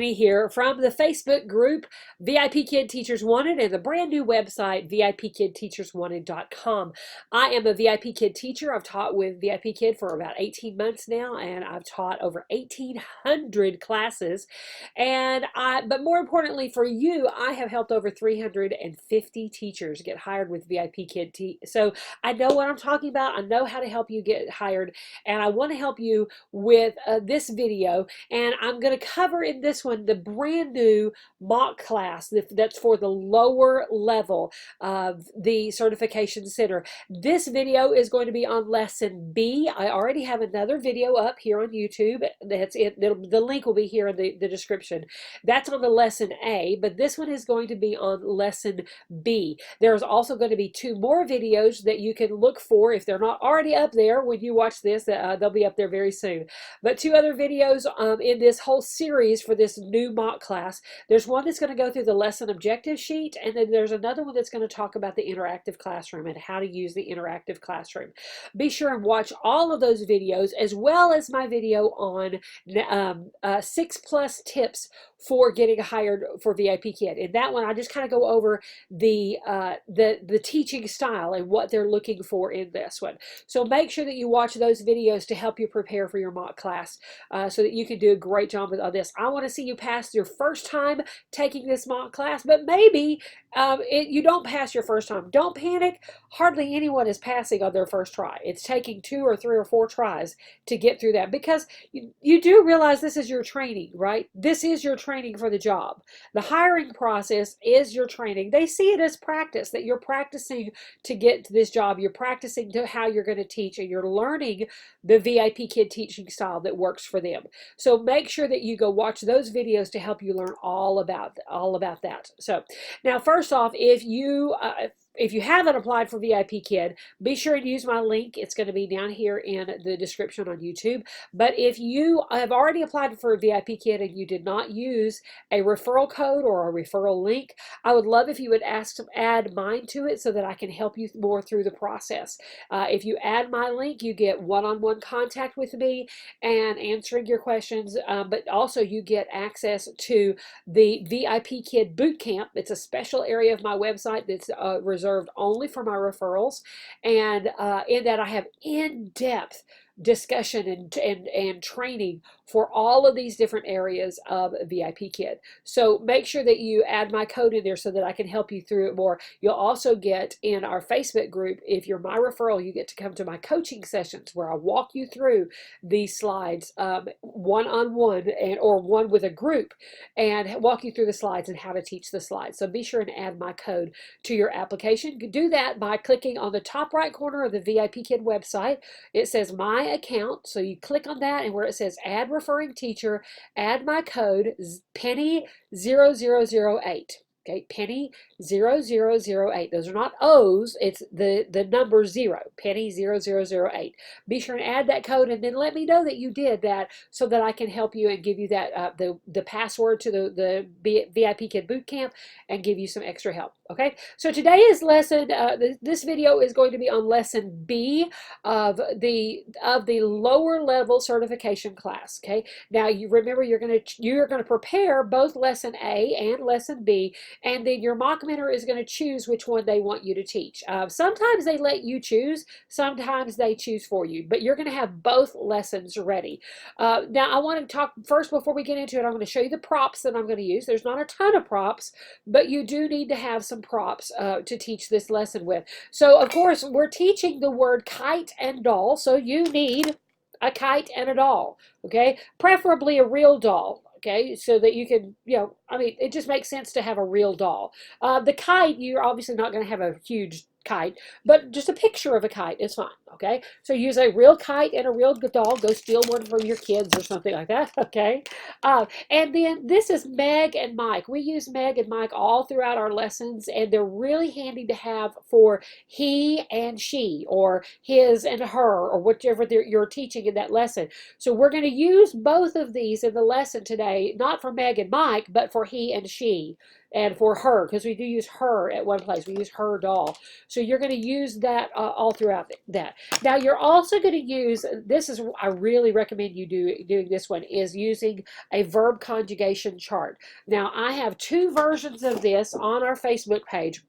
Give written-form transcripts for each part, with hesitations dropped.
Penny here from the Facebook group VIP Kid Teachers Wanted and the brand new website VIPKidTeachersWanted.com. I am a VIP Kid teacher. I've taught with VIP Kid for about 18 months now, and I've taught over 1,800 classes. But more importantly for you, I have helped over 350 teachers get hired with VIP Kid. So I know what I'm talking about. I know how to help you get hired, and I want to help you with this video. And I'm going to cover in this one the brand new mock class that's for the lower level of the certification center. This video is going to be on lesson B. I already have another video up here on YouTube. That's it. The link will be here in the description. That's on the lesson A, but this one is going to be on lesson B. There's also going to be 2 more videos that you can look for if they're not already up there when you watch this. They'll be up there very soon. But 2 other videos in this whole series for this new mock class. There's one that's going to go through the lesson objective sheet, and then there's another one that's going to talk about the interactive classroom and how to use the interactive classroom. Be sure and watch all of those videos as well as my video on 6+ tips for getting hired for VIP Kid. In that one, I just kind of go over the teaching style and what they're looking for in this one. So make sure that you watch those videos to help you prepare for your mock class so that you can do a great job with all this. I want to see you pass your first time taking this mock class, but maybe you don't pass your first time. Don't panic. Hardly anyone is passing on their first try. It's taking 2 or 3 or 4 tries to get through that, because you do realize this is your training, right? This is your training for the job. The hiring process is your training. They see it as practice, that you're practicing to get to this job. You're practicing to how you're going to teach, and you're learning the VIP Kid teaching style that works for them. So make sure that you go watch those videos to help you learn all about that. So now, first off, if you haven't applied for VIP Kid, be sure to use my link. It's going to be down here in the description on YouTube. But if you have already applied for a VIP Kid and you did not use a referral code or a referral link, I would love if you would ask to add mine to it so that I can help you more through the process. If you add my link, you get one-on-one contact with me and answering your questions, but also you get access to the VIP Kid Bootcamp. It's a special area of my website that's reserved only for my referrals, and in that I have in-depth discussion and training for all of these different areas of VIP Kid. So make sure that you add my code in there so that I can help you through it more. You'll also get in our Facebook group, if you're my referral, you get to come to my coaching sessions where I walk you through these slides one-on-one or one with a group, and walk you through the slides and how to teach the slides. So be sure and add my code to your application. You can do that by clicking on the top right corner of the VIP Kid website. It says My Account, so you click on that, and where it says Add Referring Teacher, add my code Penny 0008. Okay, Penny 0008. Those are not O's, it's the number 0, Penny 0008. Be sure and add that code, and then let me know that you did that so that I can help you and give you that the password to the VIP Kid Bootcamp and give you some extra help. Okay, so today is lesson, this video is going to be on lesson B of the lower level certification class. Okay, now you remember you're going to prepare both lesson A and lesson B, and then your mock mentor is going to choose which one they want you to teach. Sometimes they let you choose, sometimes they choose for you, but you're going to have both lessons ready. Now I want to talk first, before we get into it, I'm going to show you the props that I'm going to use. There's not a ton of props, but you do need to have some props to teach this lesson with. So of course we're teaching the word kite and doll, so you need a kite and a doll, okay? Preferably a real doll. Okay, so that you can, I mean, it just makes sense to have a real doll. The kite, you're obviously not going to have a huge kite, but just a picture of a kite is fine. Okay, so use a real kite and a real doll. Go steal one from your kids or something like that. Okay, and then this is Meg and Mike. We use Meg and Mike all throughout our lessons, and they're really handy to have for he and she, or his and her, or whichever you're teaching in that lesson. So we're going to use both of these in the lesson today, not for Meg and Mike, but for he and she. and for her, because we do use her at one place. We use her doll. So you're going to use that all throughout that. Now you're also going to use, this is, I really recommend you doing this one, is using a verb conjugation chart. Now I have 2 versions of this on our Facebook page.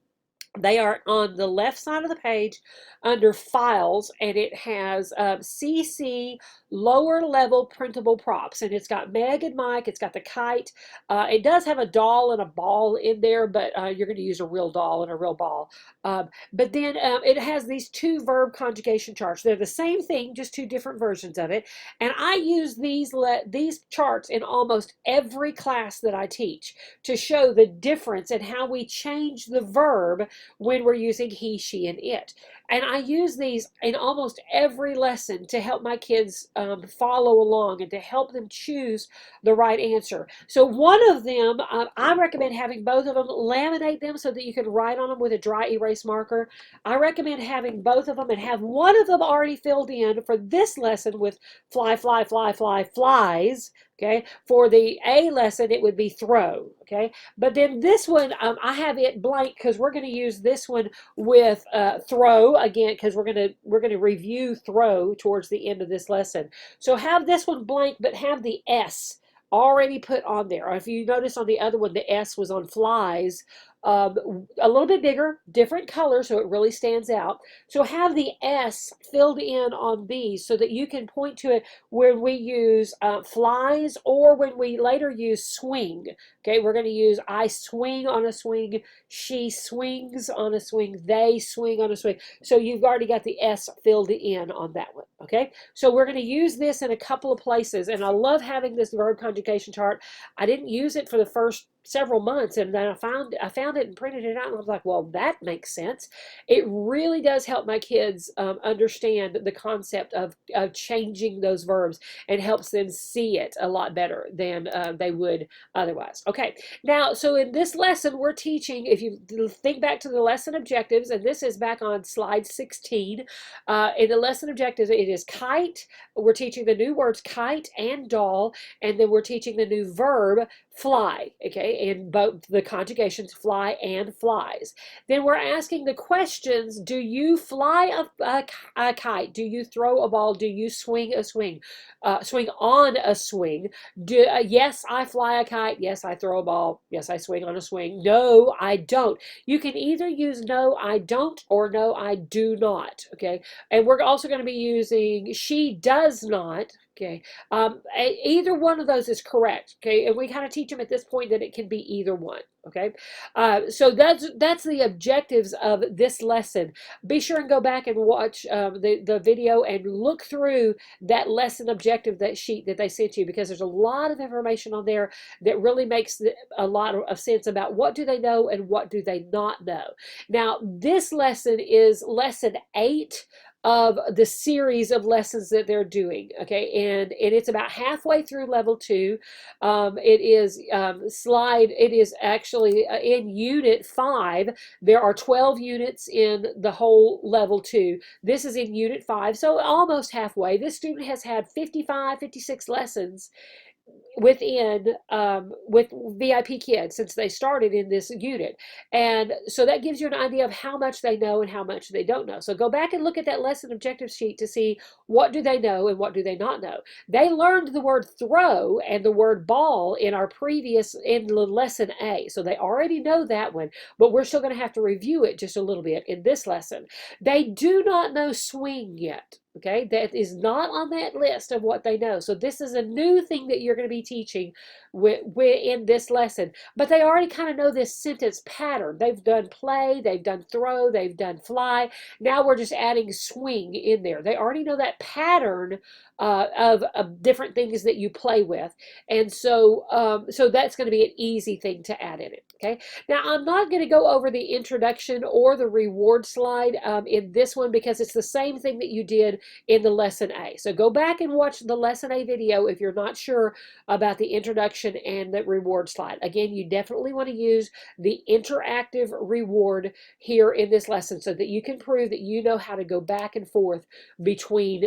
They are on the left side of the page under files, and it has CC lower level printable props, and it's got Meg and Mike, it's got the kite. It does have a doll and a ball in there, but you're going to use a real doll and a real ball. But then it has these 2 verb conjugation charts. They're the same thing, just 2 different versions of it. And I use these charts in almost every class that I teach to show the difference in how we change the verb when we're using he, she, and it. And I use these in almost every lesson to help my kids follow along and to help them choose the right answer. So one of them, I recommend having both of them, laminate them so that you can write on them with a dry erase marker. I recommend having both of them and have one of them already filled in for this lesson with fly, fly, fly, fly, flies. Okay, for the A lesson, it would be throw. Okay, but then this one, I have it blank because we're going to use this one with throw again, because we're going to review throw towards the end of this lesson. So have this one blank, but have the S already put on there. Or if you notice on the other one, the S was on flies. A little bit bigger, different color, so it really stands out. So have the S filled in on these so that you can point to it when we use flies, or when we later use swing. Okay, we're going to use I swing on a swing, she swings on a swing, they swing on a swing. So you've already got the S filled in on that one. Okay, so we're going to use this in a couple of places, and I love having this verb conjugation chart. I didn't use it for the first several months, and then I found it and printed it out, and I was like, well, that makes sense. It really does help my kids understand the concept of changing those verbs, and helps them see it a lot better than they would otherwise. Okay, now, so in this lesson, we're teaching, if you think back to the lesson objectives, and this is back on slide 16, in the lesson objectives, it is kite. We're teaching the new words kite and doll, and then we're teaching the new verb fly, okay, in both the conjugations fly and flies. Then we're asking the questions: do you fly a kite? Do you throw a ball? Do you swing a swing? Swing on a swing? Yes, I fly a kite. Yes, I throw a ball. Yes, I swing on a swing. No, I don't. You can either use no, I don't, or no, I do not, okay? And we're also going to be using she does not. Okay, either one of those is correct. Okay, and we kind of teach them at this point that it can be either one. Okay, so that's the objectives of this lesson. Be sure and go back and watch the video and look through that lesson objective, that sheet that they sent you, because there's a lot of information on there that really makes a lot of sense about what do they know and what do they not know. Now, this lesson is lesson 8 of the series of lessons that they're doing, okay, and it's about halfway through level 2. It is actually in unit 5. There are 12 units in the whole level 2. This is in unit 5, so almost halfway. This student has had 55, 56 lessons within with VIPKid since they started in this unit, and so that gives you an idea of how much they know and how much they don't know. So go back and look at that lesson objective sheet to see what do they know and what do they not know. They learned the word throw and the word ball in our previous, in lesson A, so they already know that one, but we're still going to have to review it just a little bit in this lesson. They do not know swing yet. Okay, that is not on that list of what they know. So this is a new thing that you're going to be teaching in this lesson. But they already kind of know this sentence pattern. They've done play, they've done throw, they've done fly. Now we're just adding swing in there. They already know that pattern of different things that you play with. And so, so that's going to be an easy thing to add in it. Okay, now I'm not going to go over the introduction or the reward slide in this one, because it's the same thing that you did in the lesson A. So go back and watch the lesson A video if you're not sure about the introduction and the reward slide. Again, you definitely want to use the interactive reward here in this lesson so that you can prove that you know how to go back and forth between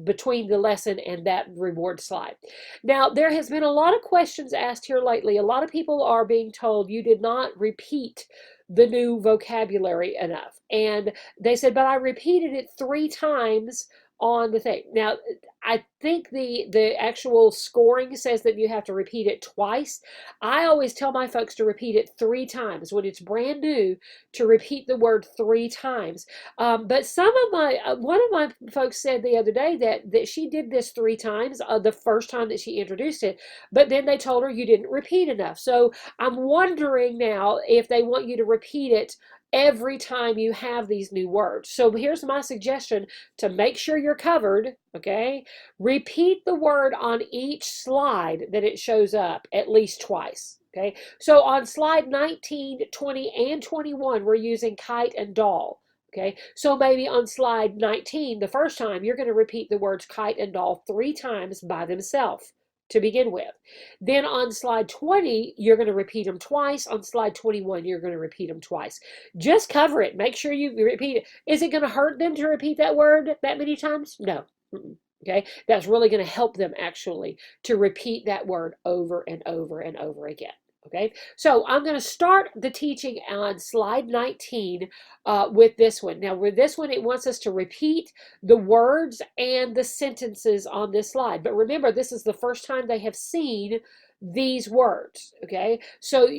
between the lesson and that reward slide. Now, there has been a lot of questions asked here lately. A lot of people are being told you did not repeat the new vocabulary enough. And they said, but I repeated it 3 times on the thing. Now, I think the actual scoring says that you have to repeat it twice. I always tell my folks to repeat it 3 times when it's brand new, to repeat the word 3 times. But one of my folks said the other day that she did this 3 times the first time that she introduced it, but then they told her you didn't repeat enough. So I'm wondering now if they want you to repeat it every time you have these new words. So here's my suggestion to make sure you're covered, okay? Repeat the word on each slide that it shows up at least twice, okay? So on slide 19, 20, and 21, we're using kite and doll, okay? So maybe on slide 19, the first time, you're going to repeat the words kite and doll 3 times by themselves to begin with. Then on slide 20, you're going to repeat them twice. On slide 21, you're going to repeat them twice. Just cover it. Make sure you repeat it. Is it going to hurt them to repeat that word that many times? No. Okay, that's really going to help them actually to repeat that word over and over and over again. Okay, so I'm going to start the teaching on slide 19 with this one. Now, with this one, it wants us to repeat the words and the sentences on this slide. But remember, this is the first time they have seen these words. Okay, so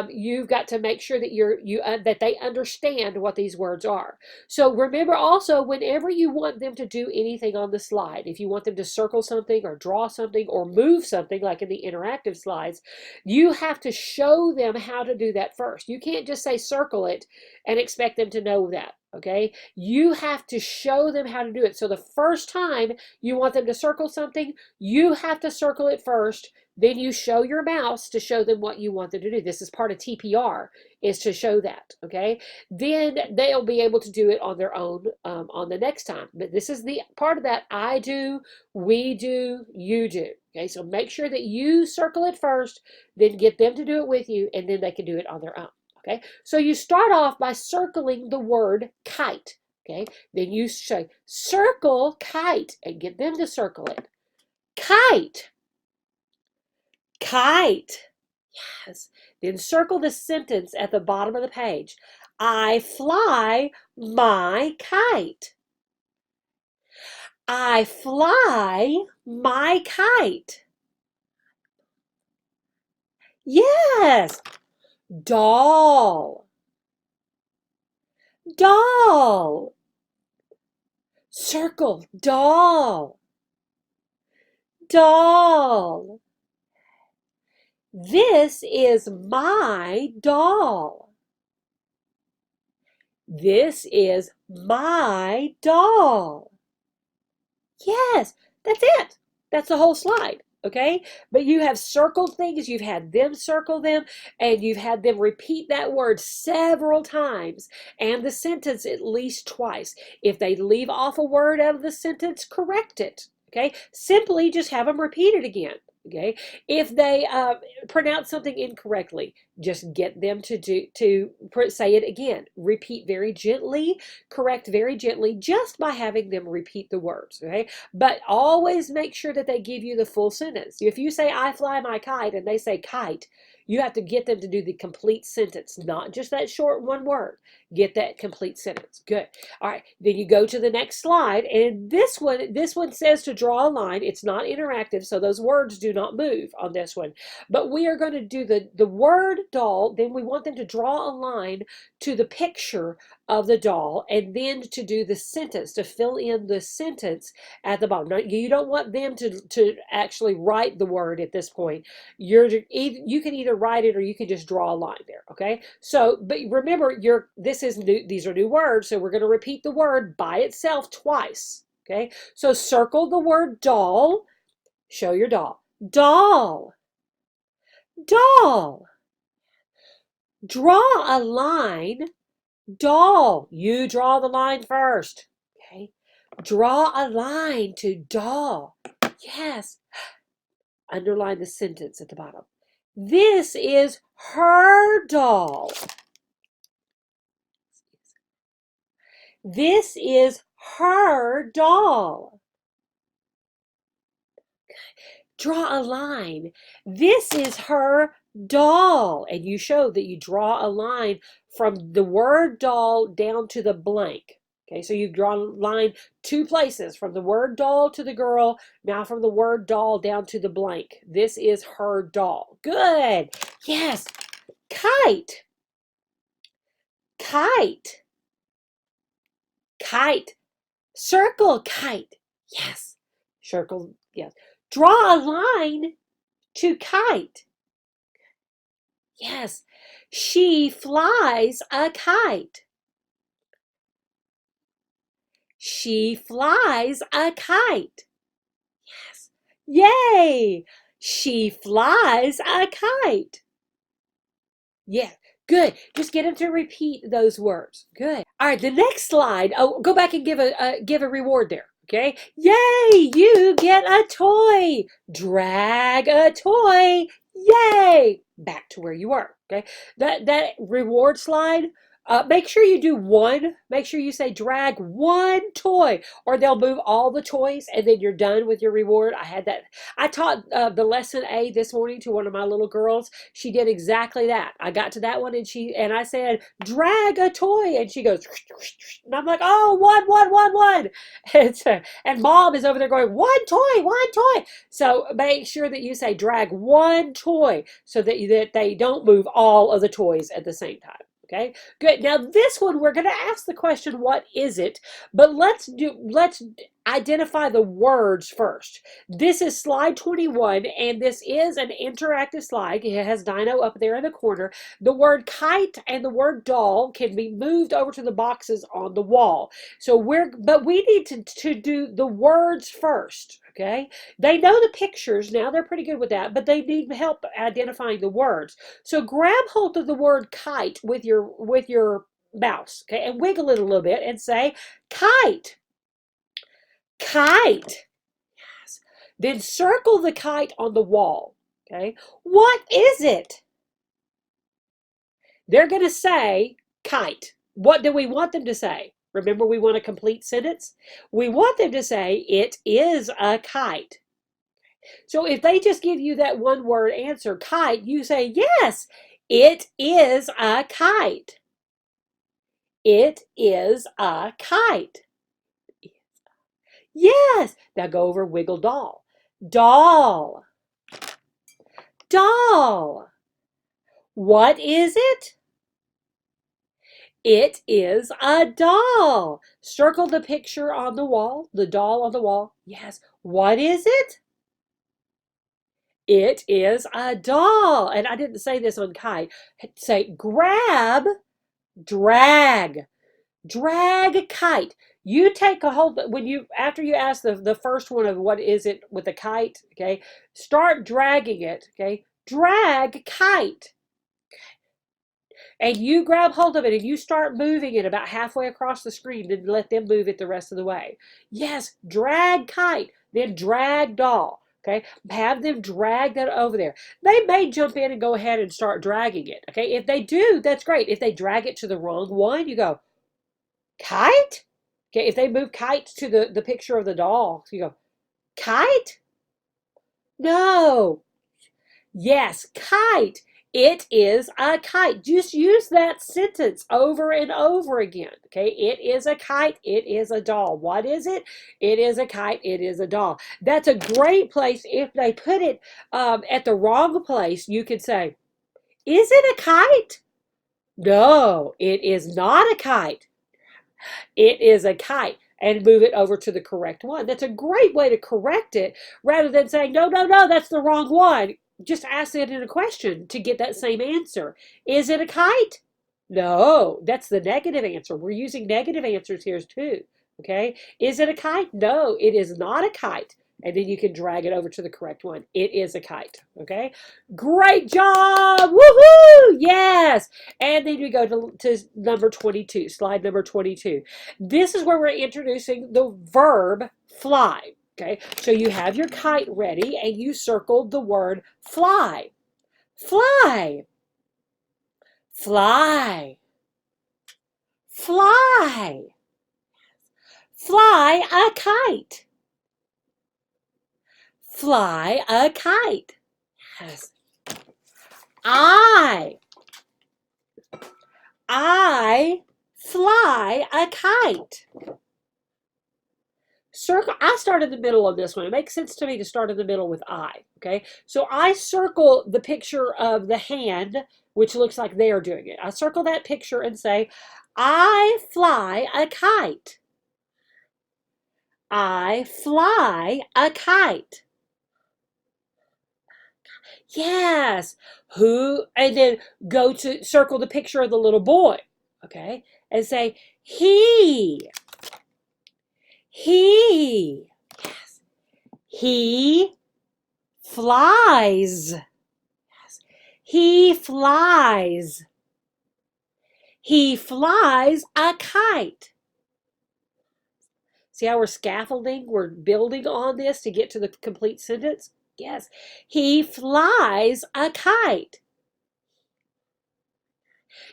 you've got to make sure that that they understand what these words are. So remember also, whenever you want them to do anything on the slide, if you want them to circle something or draw something or move something like in the interactive slides, you have to show them how to do that first. You can't just say circle it and expect them to know that. Okay, you have to show them how to do it. So the first time you want them to circle something, you have to circle it first. Then you show your mouse to show them what you want them to do. This is part of TPR, is to show that, okay? Then they'll be able to do it on their own on the next time. But this is the part of that I do, we do, you do. Okay, so make sure that you circle it first, then get them to do it with you, and then they can do it on their own. Okay, so you start off by circling the word kite. Okay, then you say circle kite and get them to circle it. Kite. Kite. Yes. Then circle the sentence at the bottom of the page. I fly my kite. I fly my kite. Yes. Doll. Doll. Circle. Doll. Doll. This is my doll. This is my doll. Yes, that's it. That's the whole slide, okay? But you have circled things, you've had them circle them, and you've had them repeat that word several times, and the sentence at least twice. If they leave off a word out of the sentence, correct it, okay? Simply just have them repeat it again. Okay, if they pronounce something incorrectly, just get them to say it again. Repeat very gently, correct very gently, just by having them repeat the words. Okay, but always make sure that they give you the full sentence. If you say I fly my kite and they say kite, you have to get them to do the complete sentence, not just that short one word. Get that complete sentence. Good. All right. Then you go to the next slide, and this one says to draw a line. It's not interactive, so those words do not move on this one. But we are going to do the word doll. Then we want them to draw a line to the picture of the doll, and then to do the sentence, to fill in the sentence at the bottom. Now, you don't want them to actually write the word at this point. You can either write it or you can just draw a line there. Okay. So, but remember, these are new words, so we're going to repeat the word by itself twice. Okay. So circle the word doll. Show your doll. Doll. Doll. Draw a line. Doll. You draw the line first. Okay. Draw a line to doll. Yes. Underline the sentence at the bottom. This is her doll. This is her doll. Draw a line. This is her doll. And you show that you draw a line from the word doll down to the blank. Okay, so you draw a line 2 places, from the word doll to the girl, now from the word doll down to the blank. This is her doll. Good. Yes. Kite. Kite. Kite. Circle kite. Yes. Circle, yes. Draw a line to kite. Yes. She flies a kite. She flies a kite. Yes. Yay! She flies a kite. Yeah. Good. Just get them to repeat those words. Good. All right. The next slide. Oh, go back and give a reward there. Okay. Yay! You get a toy. Drag a toy. Yay! Back to where you were. Okay. That reward slide. Make sure you do one. Make sure you say drag one toy, or they'll move all the toys, and then you're done with your reward. I had that. I taught the lesson A this morning to one of my little girls. She did exactly that. I got to that one, and I said drag a toy, and she goes, and I'm like, oh, one. And mom is over there going, one toy. So make sure that you say drag one toy, so that they don't move all of the toys at the same time. Okay, good. Now this one, we're going to ask the question, what is it? But let's identify the words first. This is slide 21, and this is an interactive slide. It has Dino up there in the corner. The word kite and the word doll can be moved over to the boxes on the wall. But we need to do the words first. Okay, they know the pictures now, they're pretty good with that, but they need help identifying the words. So grab hold of the word kite with your mouse, okay, and wiggle it a little bit and say kite. Kite. Yes. Then circle the kite on the wall. Okay, what is it? They're going to say kite. What do we want them to say? Remember, we want a complete sentence. We want them to say, it is a kite. So if they just give you that one word answer, kite, you say, yes, it is a kite. It is a kite. Yes. Now go over wiggle doll. Doll. Doll. What is it? It is a doll. Circle the picture on the wall, the doll on the wall. Yes. What is it? It is a doll. And I didn't say this on Kite. Say grab, drag. Drag kite. You take a hold, after you ask the first one of what is it with the kite, okay, start dragging it, okay? Drag kite. And you grab hold of it and you start moving it about halfway across the screen and let them move it the rest of the way. Yes, drag kite, then drag doll. Okay, have them drag that over there. They may jump in and go ahead and start dragging it. Okay, if they do, that's great. If they drag it to the wrong one, you go, kite? Okay, if they move kite to the picture of the doll, you go, kite? No. Yes, kite. It is a kite. Just use that sentence over and over again. Okay, it is a kite. It is a doll. What is it? It is a kite. It is a doll. That's a great place. If they put it at the wrong place, you could say, is it a kite? No, it is not a kite. It is a kite. And move it over to the correct one. That's a great way to correct it rather than saying, no, that's the wrong one. Just ask it in a question to get that same answer. Is it a kite? No, that's the negative answer. We're using negative answers here too. Okay. Is it a kite? No, it is not a kite. And then you can drag it over to the correct one. It is a kite. Okay. Great job. Woohoo! Yes. And then we go to number 22, slide number 22. This is where we're introducing the verb fly. Okay, so you have your kite ready and you circled the word fly. Fly. Fly. Fly. Fly a kite. Fly a kite. Yes. I fly a kite. Circle. I start in the middle of this one. It makes sense to me to start in the middle with I. Okay, so I circle the picture of the hand, which looks like they are doing it. I circle that picture and say, I fly a kite. I fly a kite. Yes. Who? And then go to circle the picture of the little boy. Okay, and say, he. He. Yes. He flies. Yes. He flies. He flies a kite. See how we're scaffolding? We're building on this to get to the complete sentence? Yes. He flies a kite.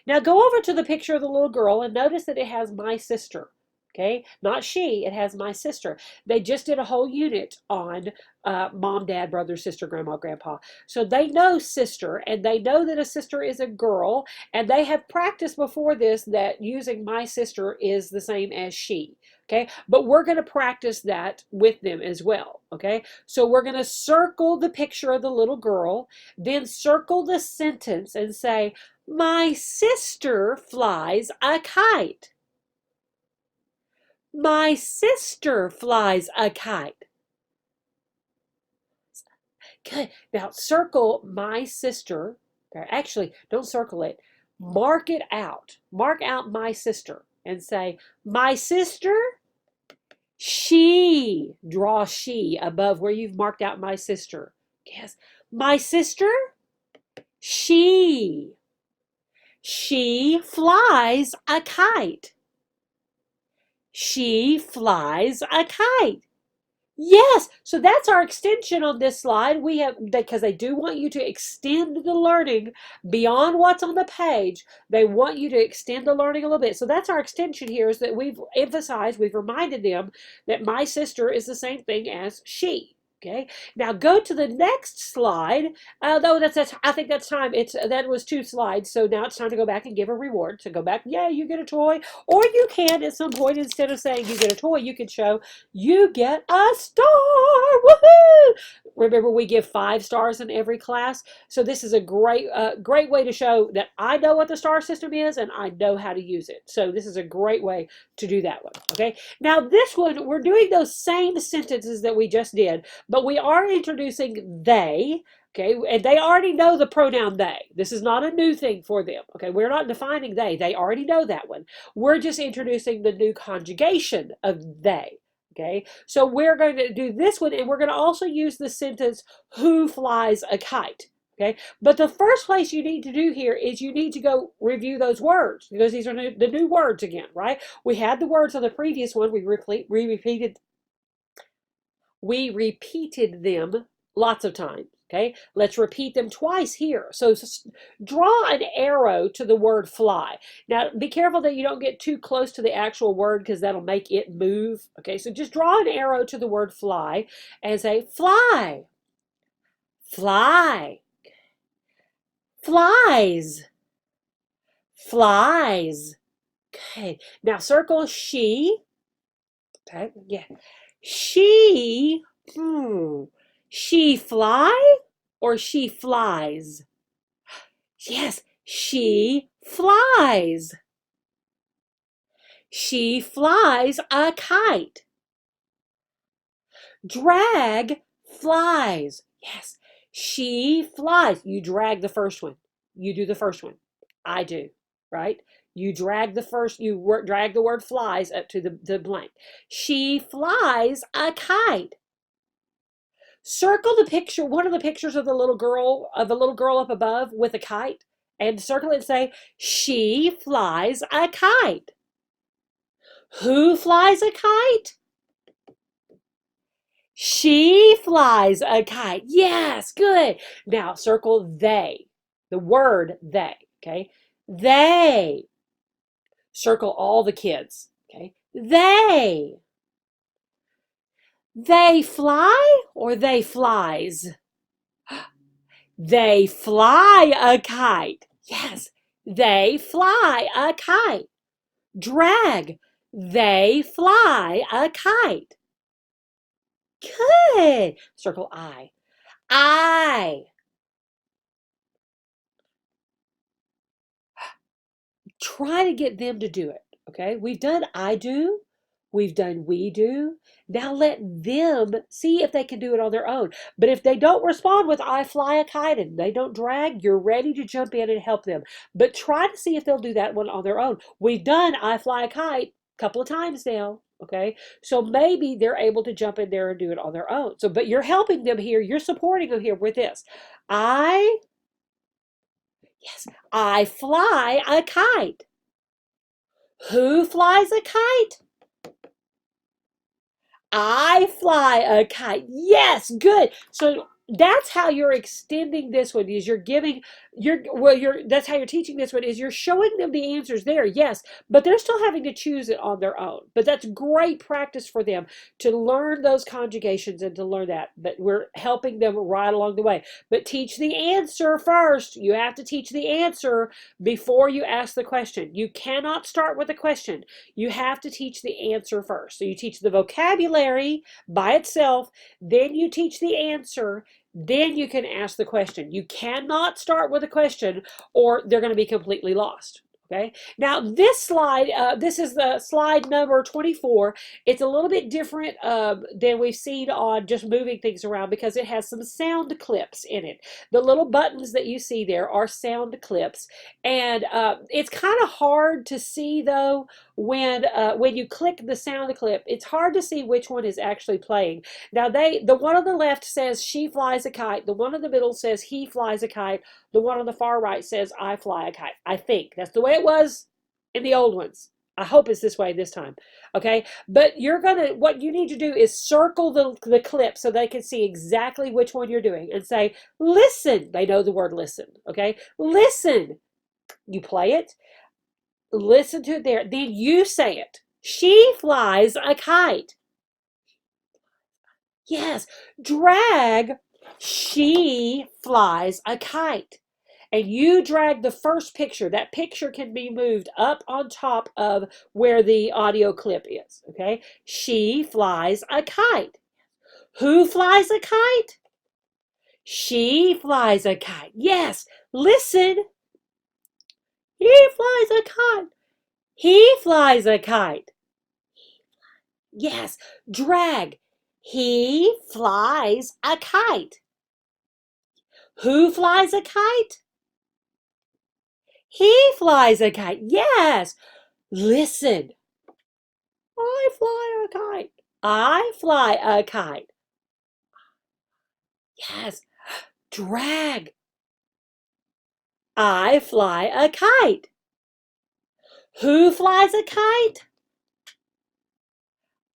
Now go over to the picture of the little girl and notice that it has my sister. Okay, not she, it has my sister. They just did a whole unit on mom, dad, brother, sister, grandma, grandpa. So they know sister, and they know that a sister is a girl, and they have practiced before this that using my sister is the same as she. Okay, but we're going to practice that with them as well. Okay, so we're going to circle the picture of the little girl, then circle the sentence and say, my sister flies a kite. My sister flies a kite. Good. Now circle my sister. Actually, don't circle it. Mark it out. Mark out my sister and say, my sister, she. Draw she above where you've marked out my sister. Yes. My sister, she. She flies a kite. She flies a kite. Yes, so that's our extension on this slide. We have, because they do want you to extend the learning beyond what's on the page. They want you to extend the learning a little bit. So that's our extension here, is that we've emphasized, we've reminded them that my sister is the same thing as she. Okay, now go to the next slide. Though that's I think that's time. That was 2 slides, so now it's time to go back and give a reward. So go back, yeah, you get a toy, or you can at some point, instead of saying you get a toy, you can show you get a star. Woohoo! Remember, we give 5 stars in every class, so this is a great way to show that I know what the star system is and I know how to use it. So this is a great way to do that one. Okay, now this one, we're doing those same sentences that we just did, but we are introducing they, okay, and they already know the pronoun they. This is not a new thing for them, okay? We're not defining they. They already know that one. We're just introducing the new conjugation of they, okay? So we're going to do this one, and we're going to also use the sentence, who flies a kite, okay? But the first place you need to do here is you need to go review those words, because these are the new words again, right? We had the words on the previous one. We repeated them lots of times. Okay, let's repeat them twice here. So draw an arrow to the word fly. Now, be careful that you don't get too close to the actual word, because that'll make it move. Okay, so just draw an arrow to the word fly and say fly, fly, flies, flies. Okay, now circle she. Okay, yeah. She, she fly or she flies? Yes, she flies. She flies a kite. Drag flies. Yes, she flies. You drag the first one. You do the first one. I do, right? You drag the first, drag the word flies up to the blank. She flies a kite. Circle the picture, one of the pictures of the little girl up above with a kite, and circle it and say, she flies a kite. Who flies a kite? She flies a kite. Yes, good. Now circle they, the word they, okay? They. Circle all the kids, okay? They. They fly or they flies? They fly a kite. Yes, they fly a kite. Drag. They fly a kite. Good. Circle I. I. Try to get them to do it. Okay. We've done I do. We've done we do. Now let them see if they can do it on their own. But if they don't respond with I fly a kite and they don't drag, you're ready to jump in and help them. But try to see if they'll do that one on their own. We've done I fly a kite a couple of times now. Okay. So maybe they're able to jump in there and do it on their own. So, but you're helping them here. You're supporting them here with this. Yes, I fly a kite. Who flies a kite? I fly a kite. Yes, good. So that's how you're extending this one is you're giving that's how you're teaching this one is you're showing them the answers there, yes, but they're still having to choose it on their own. But that's great practice for them to learn those conjugations and to learn that. But we're helping them right along the way. But teach the answer first. You have to teach the answer before you ask the question. You cannot start with a question. You have to teach the answer first. So you teach the vocabulary by itself, then you teach the answer, then you can ask the question. You cannot start with a question or they're going to be completely lost. Okay. Now this slide, this is the slide number 24. It's a little bit different than we've seen on just moving things around because it has some sound clips in it. The little buttons that you see there are sound clips, and it's kind of hard to see though when you click the sound clip. It's hard to see which one is actually playing. Now the one on the left says she flies a kite. The one in the middle says he flies a kite. The one on the far right says I fly a kite. I think that's the way it was in the old ones. I hope it's this way this time. Okay. But what you need to do is circle the clip so they can see exactly which one you're doing and say, listen. They know the word listen. Okay. Listen. You play it. Listen to it there. Then you say it. She flies a kite. Yes. Drag. She flies a kite. And you drag the first picture. That picture can be moved up on top of where the audio clip is. Okay. She flies a kite. Who flies a kite? She flies a kite. Yes. Listen. He flies a kite. He flies a kite. Yes. Drag. He flies a kite. Who flies a kite? He flies a kite. Yes. Listen. I fly a kite. I fly a kite. Yes. Drag. I fly a kite. Who flies a kite?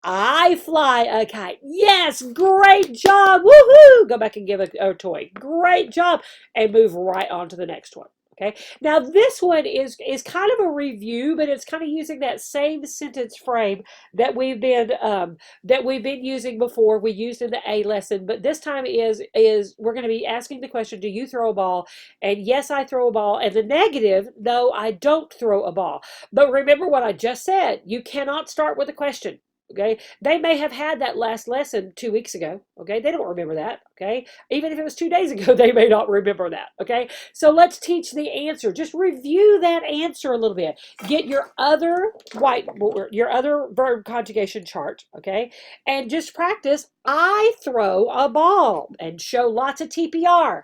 I fly a kite. Yes, great job. Woohoo! Go back and give a toy. Great job. And move right on to the next one. Okay. Now this one is kind of a review, but it's kind of using that same sentence frame that we've been using before. We used in the A lesson, but this time is we're going to be asking the question, do you throw a ball? And yes, I throw a ball. And the negative, no, I don't throw a ball. But remember what I just said. You cannot start with a question. Okay, they may have had that last lesson 2 weeks ago. Okay, they don't remember that. Okay, even if it was 2 days ago, they may not remember that. Okay, so let's teach the answer. Just review that answer a little bit. Get your other whiteboard, your other verb conjugation chart. Okay, and just practice. I throw a ball and show lots of TPR.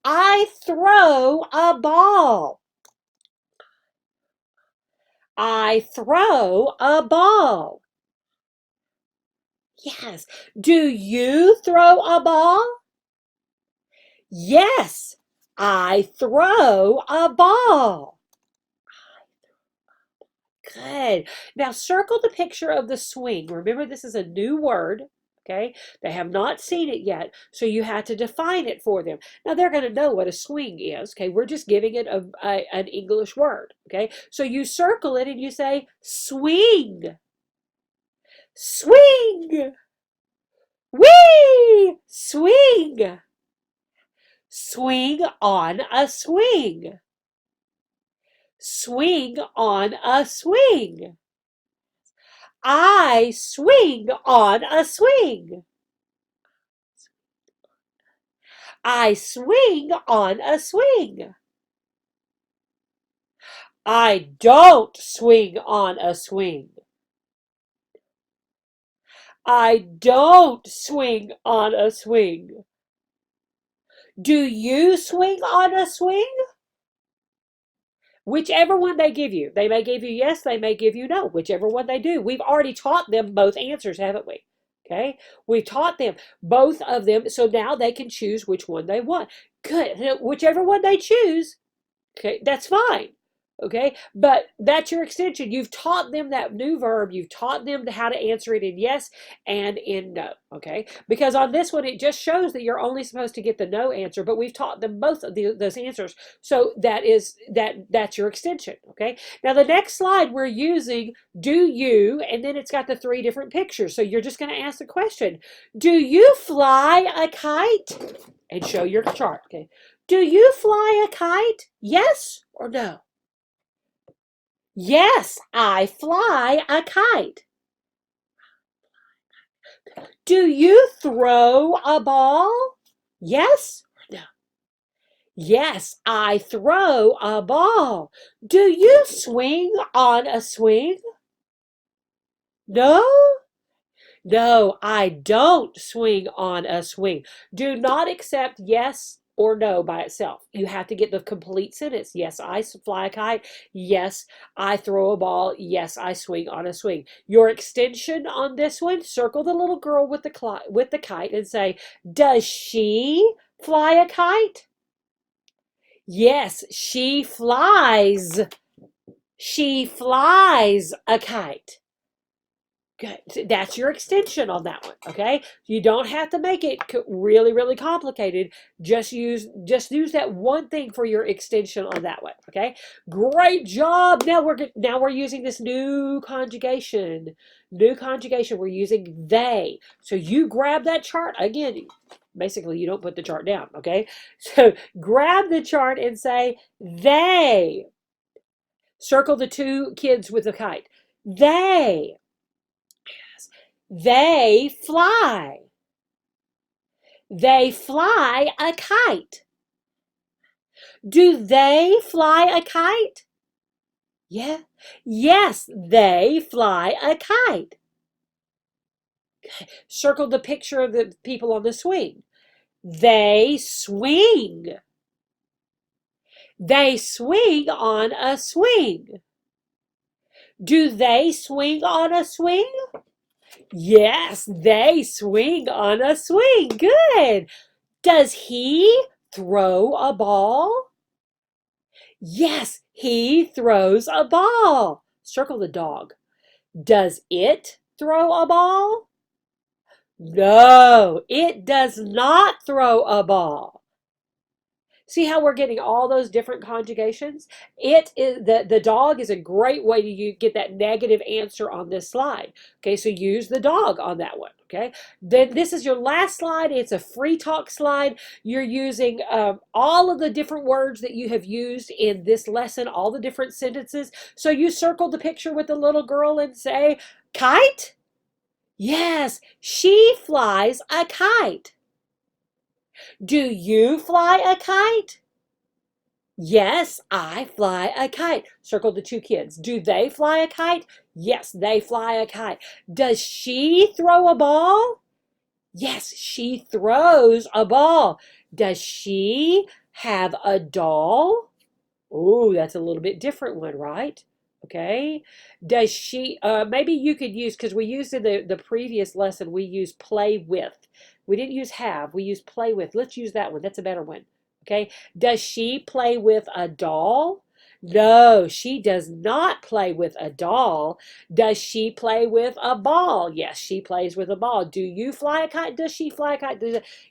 I throw a ball. I throw a ball. Yes. Do you throw a ball? Yes, I throw a ball. Good. Now circle the picture of the swing. Remember, this is a new word. Okay, they have not seen it yet, so you have to define it for them. Now they're going to know what a swing is. Okay, we're just giving it an English word. Okay, so you circle it and you say swing, swing, wee, swing, swing on a swing, swing on a swing. I swing on a swing. I swing on a swing. I don't swing on a swing. I don't swing on a swing. Do you swing on a swing? Whichever one they give you. They may give you yes, they may give you no. Whichever one they do. We've already taught them both answers, haven't we? Okay, we taught them both of them, so now they can choose which one they want. Good. Whichever one they choose, okay, that's fine. Okay, but that's your extension. You've taught them that new verb. You've taught them how to answer it in yes and in no. Okay, because on this one, it just shows that you're only supposed to get the no answer, but we've taught them both of those answers. So that's your extension. Okay, now the next slide we're using do you, and then it's got the 3 different pictures. So you're just going to ask the question, do you fly a kite? And show your chart. Okay, do you fly a kite? Yes or no? Yes, I fly a kite. Do you throw a ball? Yes or no? Yes, I throw a ball. Do you swing on a swing? No? No, I don't swing on a swing. Do not accept yes or no by itself. You have to get the complete sentence. Yes, I fly a kite. Yes, I throw a ball. Yes, I swing on a swing. Your extension on this one, circle the little girl with the kite and say, does she fly a kite? Yes, she flies. She flies a kite. Good. That's your extension on that one, okay? You don't have to make it really, really complicated. Just use that one thing for your extension on that one, okay? Great job. Now we're using this new conjugation. New conjugation. We're using they. So you grab that chart again. Basically, you don't put the chart down, okay? So grab the chart and say they. Circle the 2 kids with the kite. They. They fly. They fly a kite. Do they fly a kite? Yeah. Yes, they fly a kite. Circle the picture of the people on the swing. They swing. They swing on a swing. Do they swing on a swing? Yes, they swing on a swing. Good. Does he throw a ball? Yes, he throws a ball. Circle the dog. Does it throw a ball? No, it does not throw a ball. See how we're getting all those different conjugations? It is the dog is a great way to get that negative answer on this slide. Okay, so use the dog on that one. Okay, then this is your last slide. It's a free talk slide. You're using all of the different words that you have used in this lesson, all the different sentences. So you circle the picture with the little girl and say, kite? Yes, she flies a kite. Do you fly a kite? Yes, I fly a kite. Circle the 2 kids. Do they fly a kite? Yes, they fly a kite. Does she throw a ball? Yes, she throws a ball. Does she have a doll? Oh, that's a little bit different one, right? Okay. Does she, maybe you could use, because we used in the previous lesson, we used play with. We didn't use have, we used play with. Let's use that one. That's a better one. Okay. Does she play with a doll? No, she does not play with a doll. Does she play with a ball? Yes, she plays with a ball. Do you fly a kite? Does she fly a kite?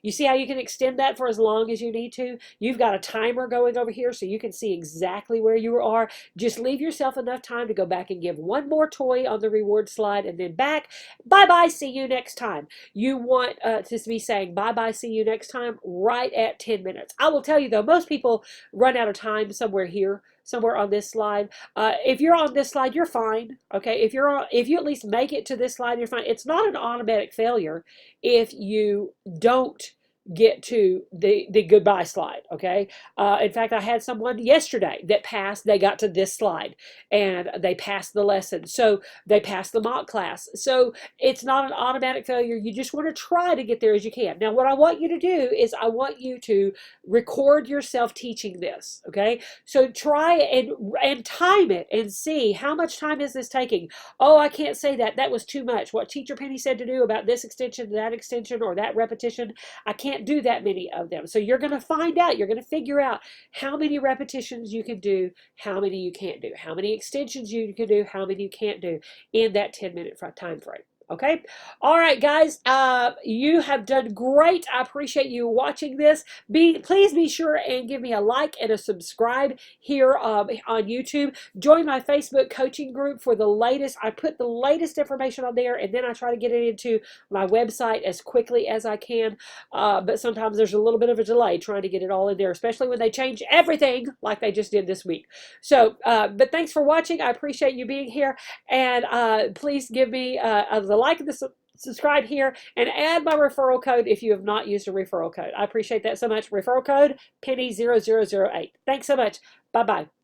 You see how you can extend that for as long as you need to? You've got a timer going over here so you can see exactly where you are. Just leave yourself enough time to go back and give one more toy on the reward slide and then back. Bye-bye, see you next time. You want to be saying bye-bye, see you next time right at 10 minutes. I will tell you though, most people run out of time somewhere here, somewhere on this slide. If you're on this slide, you're fine. Okay, if you at least make it to this slide, you're fine. It's not an automatic failure if you don't get to the goodbye slide. Okay, in fact, I had someone yesterday that passed. They got to this slide and they passed the lesson, so they passed the mock class. So it's not an automatic failure. You just want to try to get there as you can. Now, what I want you to do is I want you to record yourself teaching this. Okay, so try and time it and see how much time is this taking. Oh, I can't say that. That was too much. What Teacher Penny said to do about this extension, that extension, or that repetition, I can't do that many of them. So you're going to find out, you're going to figure out how many repetitions you can do, how many you can't do, how many extensions you can do, how many you can't do in that 10-minute time frame. Okay. All right, guys. You have done great. I appreciate you watching this. Please be sure and give me a like and a subscribe here on YouTube. Join my Facebook coaching group for the latest. I put the latest information on there, and then I try to get it into my website as quickly as I can. But sometimes there's a little bit of a delay trying to get it all in there, especially when they change everything like they just did this week. So, but thanks for watching. I appreciate you being here. And please give me the like and the subscribe here and add my referral code if you have not used a referral code. I appreciate that so much. Referral code Penny0008. Thanks so much. Bye-bye.